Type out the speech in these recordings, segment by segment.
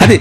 అది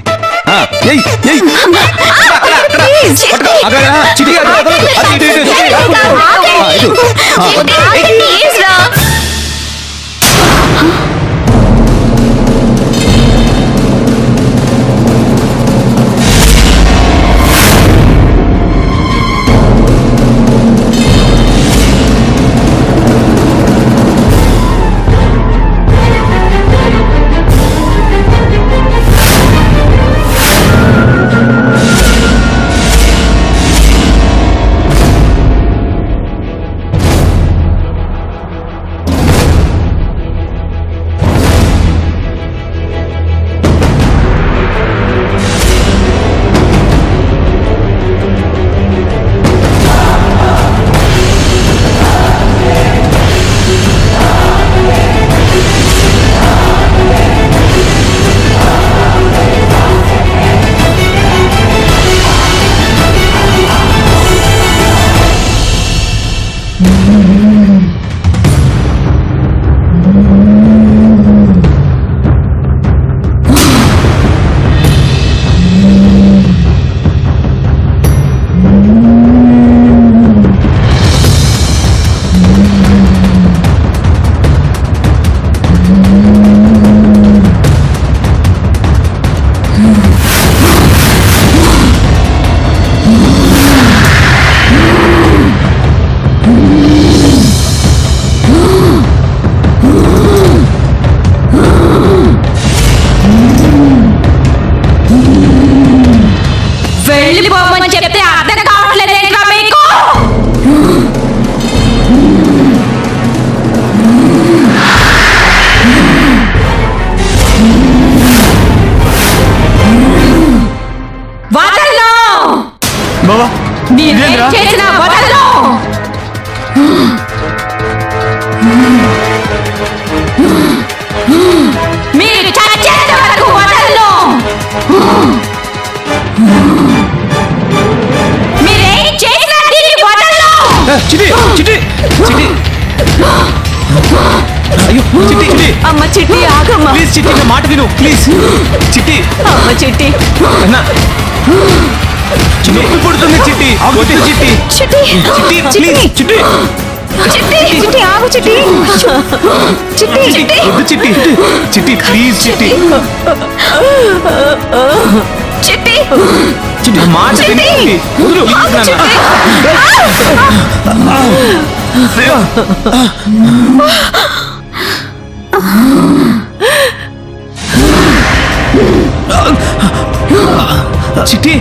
చిట్టి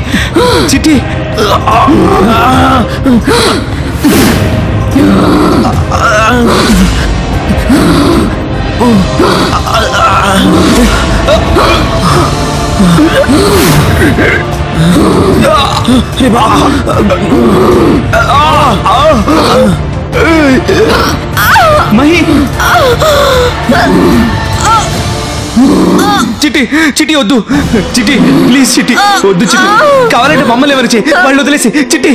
చిట్టి మహి చిట్టి చిట్టి వద్దు చిట్టి ప్లీజ్ చిట్టి వద్దు చిట్టి కావాలంటే మమ్మల్ని ఎవరు చేయి వాళ్ళు వదిలేసి చిట్టి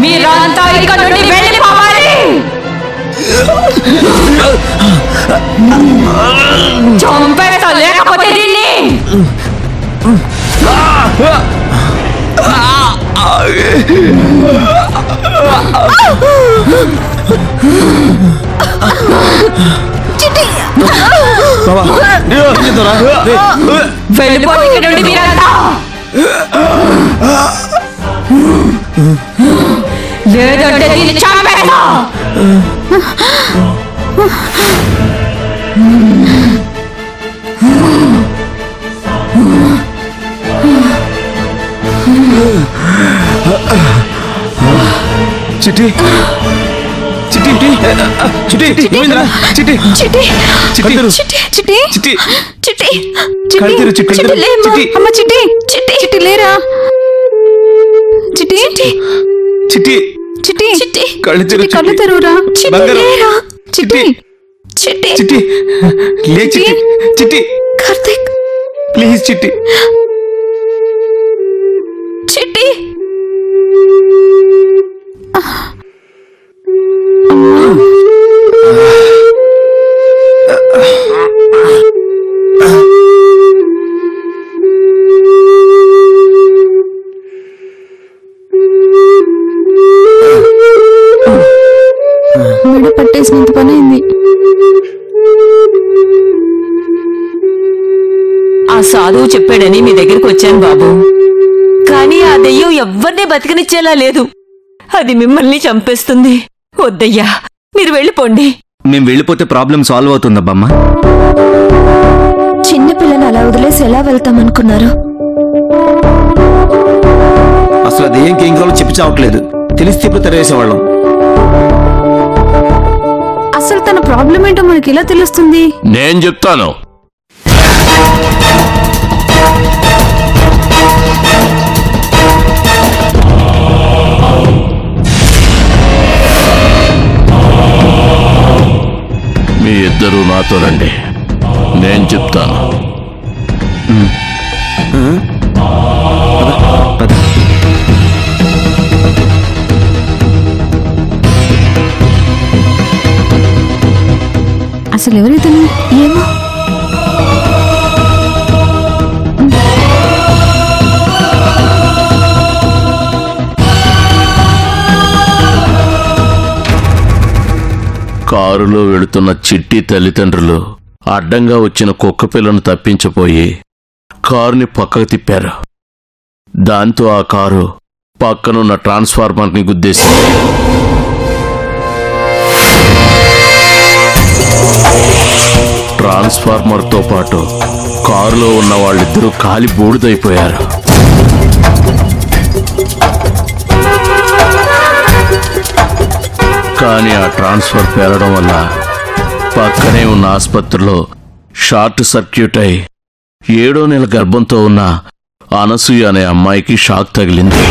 మీరంతా ఇక్కడ నుండి వెళ్ళిపోవాలి. చంపేస్తా లేకపోతే దీన్ని. వెళ్ళిపోయి ఇక్కడ నుండి మీరంతా. లేదంటే దీన్ని చంపేస్తా. చిట్టి చిట్టి చిట్టి చిట్టి చిట్టి చిట్టి చిట్టి చిట్టి చిట్టి కళ్ళెరు చిట్టి చిట్టి అమ్మ చిట్టి చిట్టి చిట్టి లేరా చిట్టి చిట్టి కళ్ళు తెరువు కళ్ళు తెరువురా. బంగారం. చిట్టి చిట్టి చిట్టి లే చిట్టి చిట్టి కార్తీక్ ప్లీజ్ చిట్టి చిట్టి. మెడ పట్టేసినంత పని అయింది. ఆ సాధువు చెప్పాడని మీ దగ్గరికి వచ్చాను బాబు. కానీ ఆ దెయ్యం ఎవ్వరినీ బతికనిచ్చేలా లేదు. అది మిమ్మల్ని చంపేస్తుంది. వద్దయ్యా, మీరు వెళ్ళిపోండి. మేము వెళ్ళిపోతే ప్రాబ్లం సాల్వ్ అవుతుందా బామ్మ? చిన్న పిల్లని అలా వదిలేసి ఎలా వెళ్తామనుకున్నారు? అసలు అది ఏం కేంద్రంలో చెప్పి చావట్లేదు. తెలిస్తే ఇప్పుడు తెరవేసేవాళ్ళం. అసలు తన ప్రాబ్లం ఏంటో మనకి ఎలా తెలుస్తుంది? నేను చెప్తాను. మీ ఇద్దరూ నాతో రండి, నేను చెప్తాను. అసలు ఎవరైతే ఏమో. కారులో వెళుతున్న చిట్టి తల్లిదండ్రులు అడ్డంగా వచ్చిన కుక్క పిల్లను తప్పించపోయి కారుని పక్కకు తిప్పారు. దాంతో ఆ కారు పక్కనున్న ట్రాన్స్ఫార్మర్ని గుద్దేసింది. ట్రాన్స్ఫార్మర్తో పాటు కారులో ఉన్న వాళ్ళిద్దరూ కాలి బూడిదైపోయారు. కానీ ఆ ట్రాన్స్ఫర్ పేలడం వల్ల పక్కనే ఉన్న ఆసుపత్రిలో షార్ట్ సర్క్యూట్ అయి 7వ నెల గర్భంతో ఉన్న అనసూయ అనే అమ్మాయికి షాక్ తగిలింది.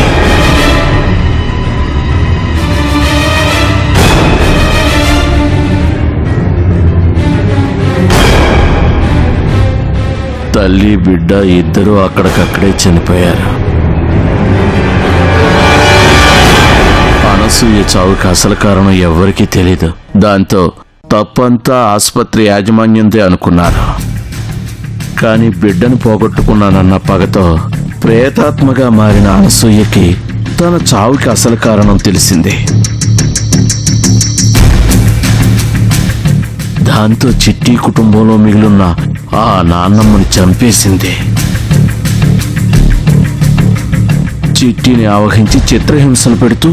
తల్లి బిడ్డ ఇద్దరూ అక్కడికక్కడే చనిపోయారు. అనసూయ చావుకి అసలు కారణం ఎవ్వరికీ తెలీదు. దాంతో తప్పంతా ఆసుపత్రి యాజమాన్యందే అనుకున్నారు. కానీ బిడ్డను పోగొట్టుకున్నానన్న పగతో ప్రేతాత్మగా మారిన అనసూయకి తన చావుకి అసలు కారణం తెలిసింది. దాంతో చిట్టి కుటుంబంలో మిగిలిన ఆ నాన్నమ్మని చంపేసింది. చిట్టిని ఆవహించి చిత్రహింసలు పెడుతూ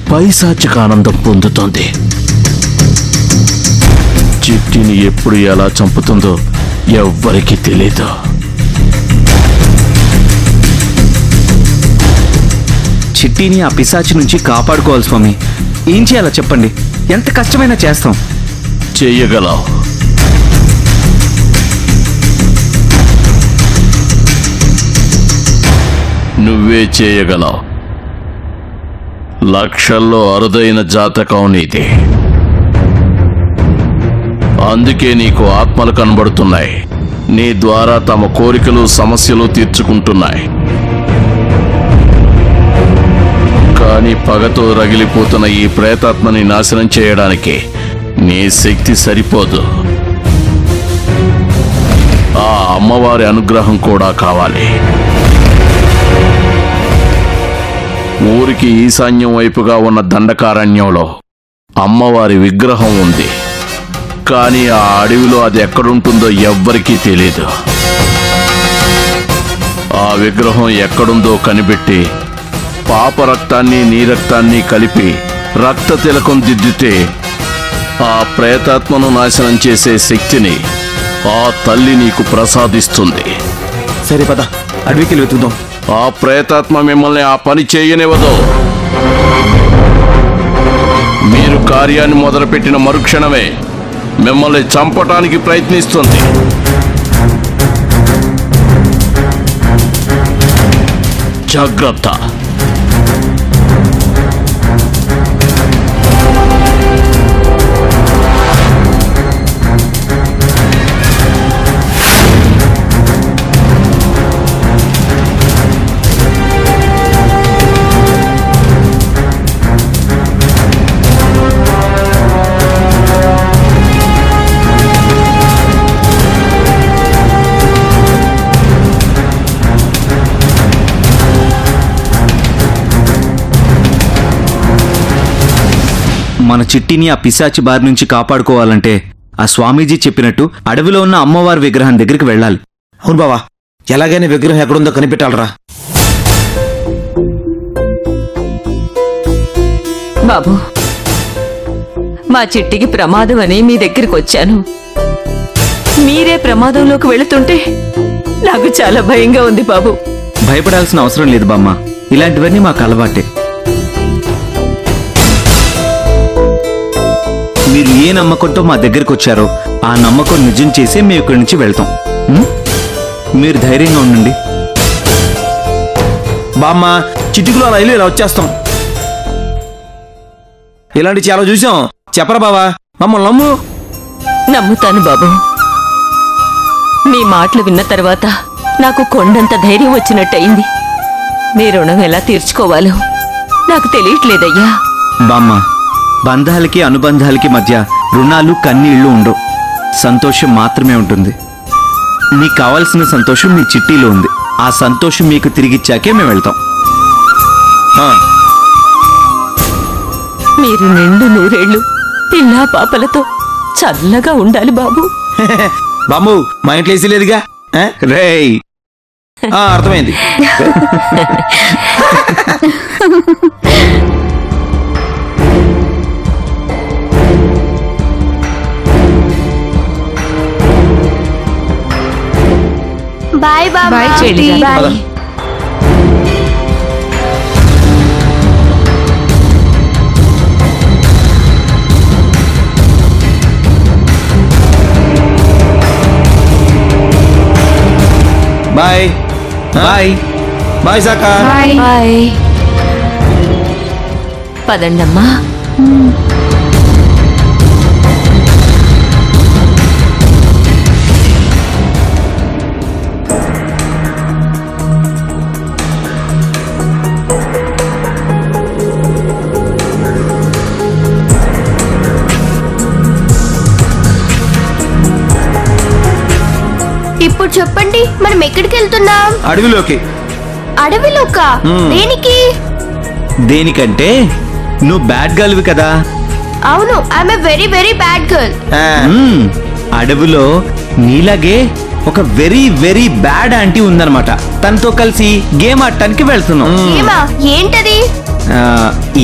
పైశాచిక ఆనందం పొందుతోంది. చిట్టిని ఎప్పుడు ఎలా చంపుతుందో ఎవ్వరికీ తెలీదు. చిట్టిని ఆ పిశాచి నుంచి కాపాడుకోవాలి స్వామి. ఏం చేయాలో చెప్పండి, ఎంత కష్టమైనా చేస్తాం. చెయ్యగలవు. నువ్వే చేయగలవు. లక్షల్లో అరుదైన జాతకం నీది. అందుకే నీకు ఆత్మలు కనబడుతున్నాయి. నీ ద్వారా తమ కోరికలు సమస్యలు తీర్చుకుంటున్నాయి. కానీ పగతో రగిలిపోతున్న ఈ ప్రేతాత్మని నాశనం చేయడానికి నీ శక్తి సరిపోదు. ఆ అమ్మవారి అనుగ్రహం కూడా కావాలి. ఊరికి ఈశాన్యం వైపుగా ఉన్న దండకారణ్యంలో అమ్మవారి విగ్రహం ఉంది. కానీ ఆ అడవిలో అది ఎక్కడుంటుందో ఎవ్వరికీ తెలీదు. ఆ విగ్రహం ఎక్కడుందో కనిపెట్టి పాప రక్తాన్ని నీ రక్తాన్ని కలిపి రక్త తిలకం దిద్దితే ఆ ప్రేతాత్మను నాశనం చేసే శక్తిని ఆ తల్లి నీకు ప్రసాదిస్తుంది. సరే పద, అడవికి వెతుకుదాం. ఆ ప్రేతాత్మ మిమ్మల్ని ఆ పని చేయనివ్వదు. మీరు కార్యాన్ని మొదలుపెట్టిన మరుక్షణమే మిమ్మల్ని చంపటానికి ప్రయత్నిస్తుంది. జాగ్రత్త. మన చిట్టిని ఆ పిశాచి బారి నుంచి కాపాడుకోవాలంటే ఆ స్వామీజీ చెప్పినట్టు అడవిలో ఉన్న అమ్మవారి విగ్రహం దగ్గరికి వెళ్ళాలి. అవును బావా, ఎలాగైనా విగ్రహం ఎక్కడుందో కనిపెట్టాలరా. బాబు, మా చిట్టికి ప్రమాదం అని మీ దగ్గరికి వచ్చాను. మీరే ప్రమాదంలోకి వెళుతుంటే నాకు చాలా భయంగా ఉంది బాబు. భయపడాల్సిన అవసరం లేదు బామ్మ, ఇలాంటివన్నీ మాకు అలవాటే. మీరు ఏ నమ్మకంతో మా దగ్గరికి వచ్చారో ఆ నమ్మకం నిజం చేసే మేము ఇక్కడి నుంచి వెళ్తాం. మీరు ధైర్యంగా ఉండండి. బామ్మ, చిటికులో రైలు ఇలా వచ్చేస్తాం. ఇలాంటి చాలా చూసాం. చెప్పరా బావా, మమ్మల్ని నమ్ము. నమ్ముతాను బాబు. మీ మాటలు విన్న తర్వాత నాకు కొండంత ధైర్యం వచ్చినట్టయింది. మీ రుణం ఎలా తీర్చుకోవాలో నాకు తెలియట్లేదయ్యా. బామ్మ, బంధాలకి అనుబంధాలకి మధ్య రుణాలు కన్నీళ్లు ఉండవు. సంతోషం మాత్రమే ఉంటుంది. మీకు కావాల్సిన సంతోషం మీ చిట్టీలో ఉంది. ఆ సంతోషం మీకు తిరిగిచ్చాకే మేము వెళ్తాం. మీరు నిండు నూరేళ్లు పిల్లా పాపలతో చల్లగా ఉండాలి బాబు. బామ్ము, మా ఇంట్లో ఏసీ లేదుగా. రేయ్, అర్థమైంది. Bye bye. బాయ్ చెల్లి. పద. Bye bye. బాయ్ సాకా. బాయ్. పదండమ్మా. ఇప్పుడు చెప్పండి, మనం ఎక్కడికి వెళ్తున్నాం? అడవిలోకి. అడవిలోకా? దేనికి? దేనికంటే నువ్వు బ్యాడ్ గర్ల్వి కదా. అవును, I'm a very very bad girl. అడవిలో నీలాగే ఒక వెరీ వెరీ బ్యాడ్ ఆంటీ ఉందన్నమాట. తనతో కలిసి గేమ్ ఆడటానికి వెళ్తున్నాం. ఏమా? ఏంటది?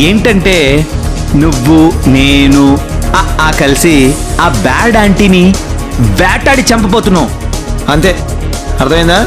ఏంటంటే నువ్వు నేను కలిసి ఆ బ్యాడ్ ఆంటీని వేటాడి చంపబోతున్నావు. అంతే, అర్థమైందా?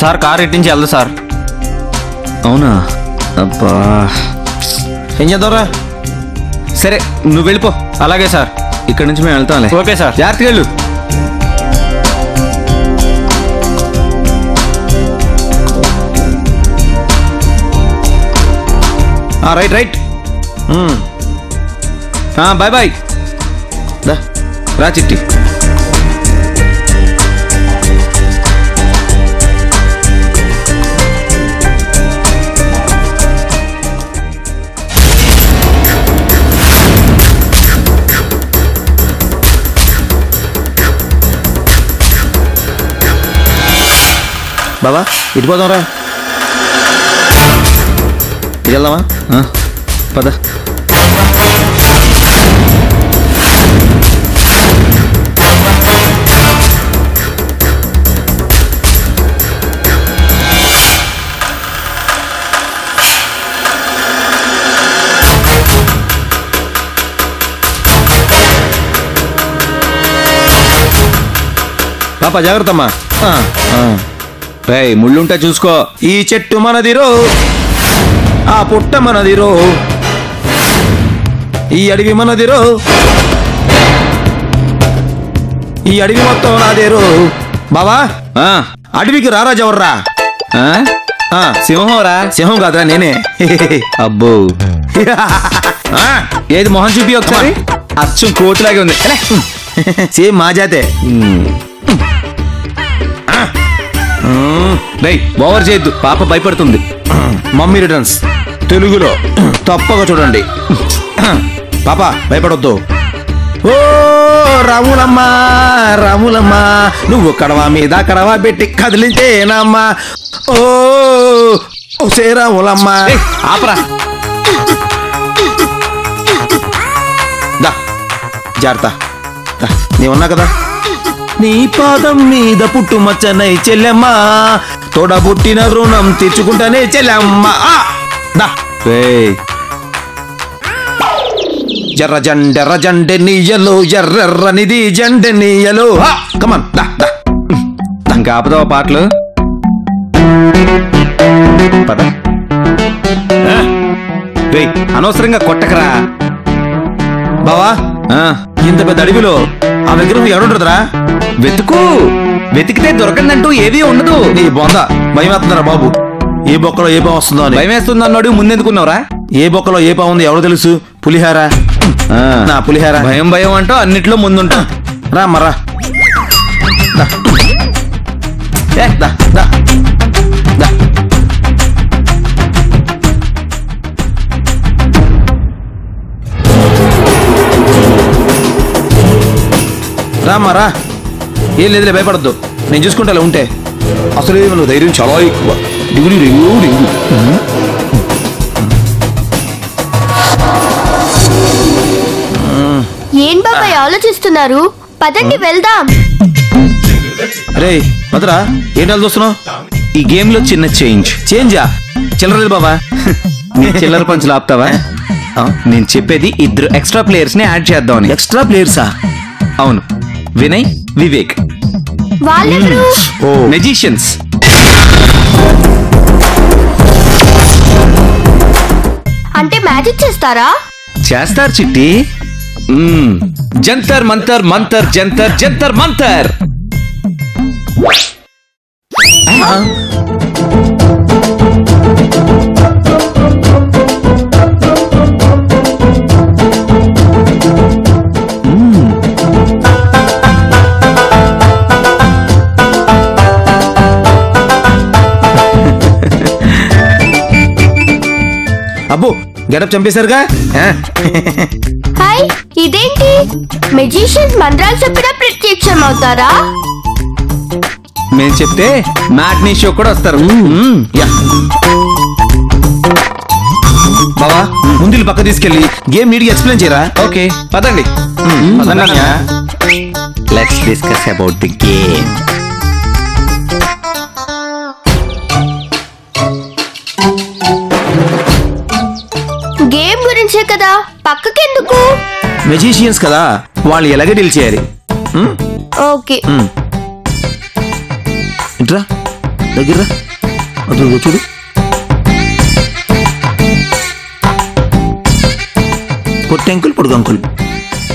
సార్, కార్ ఎట్టించి వెళ్దా సార్? అవునా? అబ్బా, ఏం చేద్దాంరా? సరే నువ్వు వెళ్ళిపో. అలాగే సార్, ఇక్కడ నుంచి మేము వెళ్తాంలే. Okay sir. జాగ్రత్తగా వెళ్ళు. Right right. Bye bye. రా చిట్టి. బాబా, ఇటు పోదాంరా. ఇటు వెళ్దామా? పద. పాప జాగ్రత్త అమ్మా. రేయ్ ముళ్ళుంటే చూసుకో. ఈ చెట్టు మనదిరో, ఆ పుట్ట మనదిరో, ఈ అడవి మనదిరో, ఈ అడవి మొత్తం నాదేరో. బావా ఆ, అడవికి రారాజు ఎవర్రా? ఆ, సింహంరా. సింహం కాదురా నేనే. అబ్బో, ఆ, ఏది మొహం చూపి ఒకసారి. అచ్చం కోతిలాగే ఉంది. ఎలే. సేమ్ మా జాతే. రేయ్ ఓవర్ చేయొద్దు, పాప భయపడుతుంది. మమ్మీ రిటర్న్స్ తెలుగులో తప్పగా చూడండి. పాప భయపడొద్దు. ఓ రాములమ్మా రాములమ్మా, నువ్వు కడవా మీద కడవా పెట్టి కదిలించేనమ్మా. ఓ శ్రీరాములమ్మా. ఏయ్, ఆపరా. దా జాగ్రత్త. దా, నీ ఉన్నా కదా. నీ పాదం మీద పుట్టుమచ్చనై చెల్లెమ్మా, తోడబుట్టిన రుణం తీర్చుకుంటానే చెల్లెమ్మా. దా రేయ్ జర్ర జండెర్ర జండె నీయలో, ఎర్రెర్రనిది జండె నీయలో. కమాన్ దా దా. ఇంకా ఆపుతావా పాటలు? పద. రేయ్ అనవసరంగా కొట్టకరా. బావా ఆ, ఇంత పెద్ద అడవిలో ఆ విగ్రహం ఎవడుంటుందిరా? వెతుకు. వెతికితే దొరకందంటూ ఏవీ ఉండదు. నీ బొంద భయం వేస్తుందరా బాబు. ఏ బొక్కలో ఏ పాము వస్తుందో అని. భయం వేస్తుంది అన్నాడు, ముందెందుకున్నావురా? ఏ బొక్కలో ఏ పాము ఉంది ఎవడో తెలుసు. పులిహార. ఆ, నా పులిహార. భయం భయం అంటూ అన్నిట్లో ముందుంటా. రా మరా. దా. ఏ, దా దా దా. రామారా. ఏం లేదులే, భయపడద్దు. నేను చూసుకుంటా ఉంటే. అసలు నువ్వు ధైర్యం చాలా ఎక్కువ. దిగుడు రింగు రింగు. ఏం బాబాయ్ ఆలోచిస్తున్నారు? పదండి వెళ్దాం. రే భద్రా, ఏంటి చూస్తున్నావు? ఈ గేమ్ లో చిన్న చేంజ్. చేంజా? చిల్లరలేదు బాబా. నీ చిల్లర పంచులు ఆపుతావా? నేను చెప్పేది ఇద్దరు ఎక్స్ట్రా ప్లేయర్స్ ని యాడ్ చేద్దామని. ఎక్స్ట్రా ప్లేయర్సా? అవును, వినయ్, వివేక్, వాళ్ళెవరు? మెజిషియన్స్. అంటే మ్యాజిక్ చేస్తారా? చేస్తారు చిట్టి. జంతర్ మంతర్ మంతర్ జంతర్ జంతర్ మంతర్. అబ్బో గెటప్ చంపేశారుగా. హాయ్, ఇదేంటి? మెజిషియన్స్ మంత్రాలు చెప్పినా ప్రత్యక్షం అవుతారా? మేము చెప్తే మ్యాట్నీ షో కూడా వస్తారు. యా బావా, ముందు పక్క తీసుకెళ్ళి గేమ్ నీట్ గా ఎక్స్ప్లెయిన్ చేయరా. ఓకే పదండి. Let's discuss about the game. Game గురించే కదా, పక్కకెందుకు? మెజిషియన్స్ కదా, వాళ్ళు ఎలాగే డీల్ చేయాలి. ఓకే. ఇంట్రా దగ్గర అదుగో చూడు. పొట్టి అంకుల్ పొడుగు అంకుల్.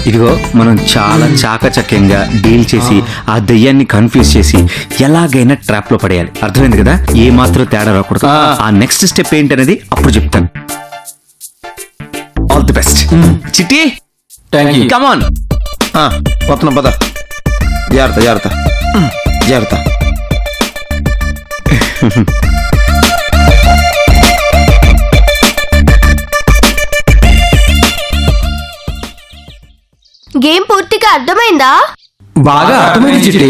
ఇదిగో మనం చాలా చాకచక్యంగా డీల్ చేసి ఆ దెయ్యాన్ని కన్ఫ్యూజ్ చేసి ఎలాగైనా ట్రాప్ లో పడేయాలి. అర్థమైంది కదా? ఏ మాత్రం తేడా రాకూడదు. ఆ నెక్స్ట్ స్టెప్ ఏంటనేది అప్పుడు చెప్తాను. ఆల్ ది బెస్ట్ చిట్టి. Come on. వస్తున్నాం పద. జాగ్రత్త జాగ్రత్త జాగ్రత్త. గేమ్ పూర్తిగా అర్థమైందా? బాగా అర్థమైంది చిట్టి.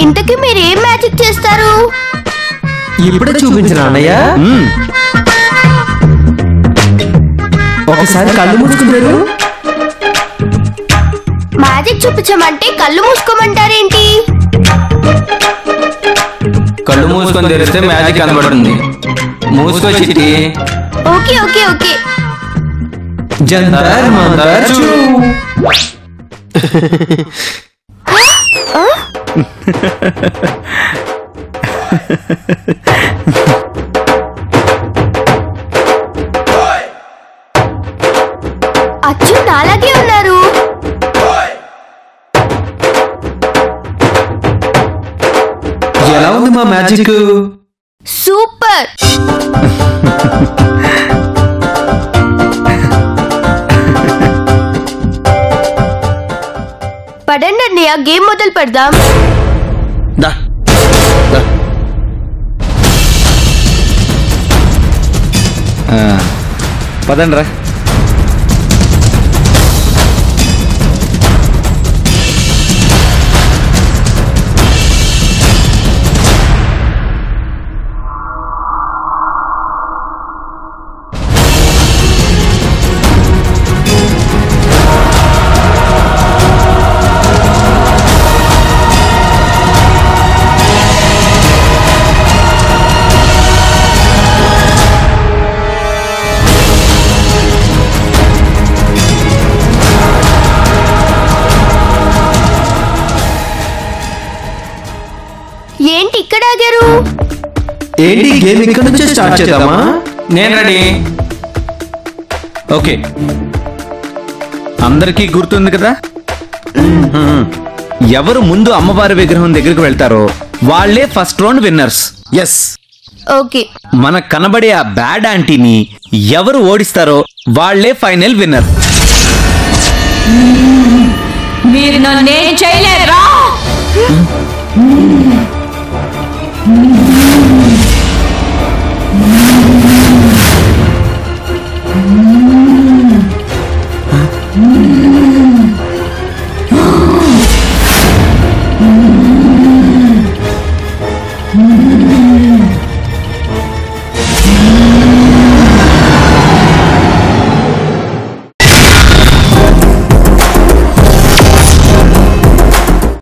ఇంతకీ మీరు ఏం మ్యాజిక్ చేస్తారు? ఇప్పుడే చూపించిన అన్నయ్య. ఒకసారి కళ్ళు మూసుకుంటారు. మ్యాజిక్ చూపించమంటే కళ్ళు మూసుకోమంటారేంటి? కళ్ళు మూసుకొని తెరిస్తే మ్యాజిక్ కనబడుతుంది. మూసుకో చిట్టి. Okay okay okay. జంతర్ మంతర్ చూ. అచ్చు నాలాగే ఉన్నారు. ఎలా ఉంది మా మ్యాజిక్? సూపర్. పడండి అన్నయ్య, గేమ్ మొదలు పెడదాం. దా దా. పదండ్రా. ఏంటి ఇక్కడ ఆగారు? ఏంటి గేమ్ ఇక్కడ నుంచే స్టార్ట్ చేద్దామా? నేను రెడీ. ఓకే, అందరికీ గుర్తుంది కదా, ఎవరు ముందు అమ్మవారి విగ్రహం దగ్గరికి వెళ్తారో వాళ్ళే first round winners. Yes. Okay. మనకు కనబడే ఆ బ్యాడ్ ఆంటీని ఎవరు ఓడిస్తారో వాళ్ళే ఫైనల్ విన్నర్. మీరు నన్నేం చేయలేరా?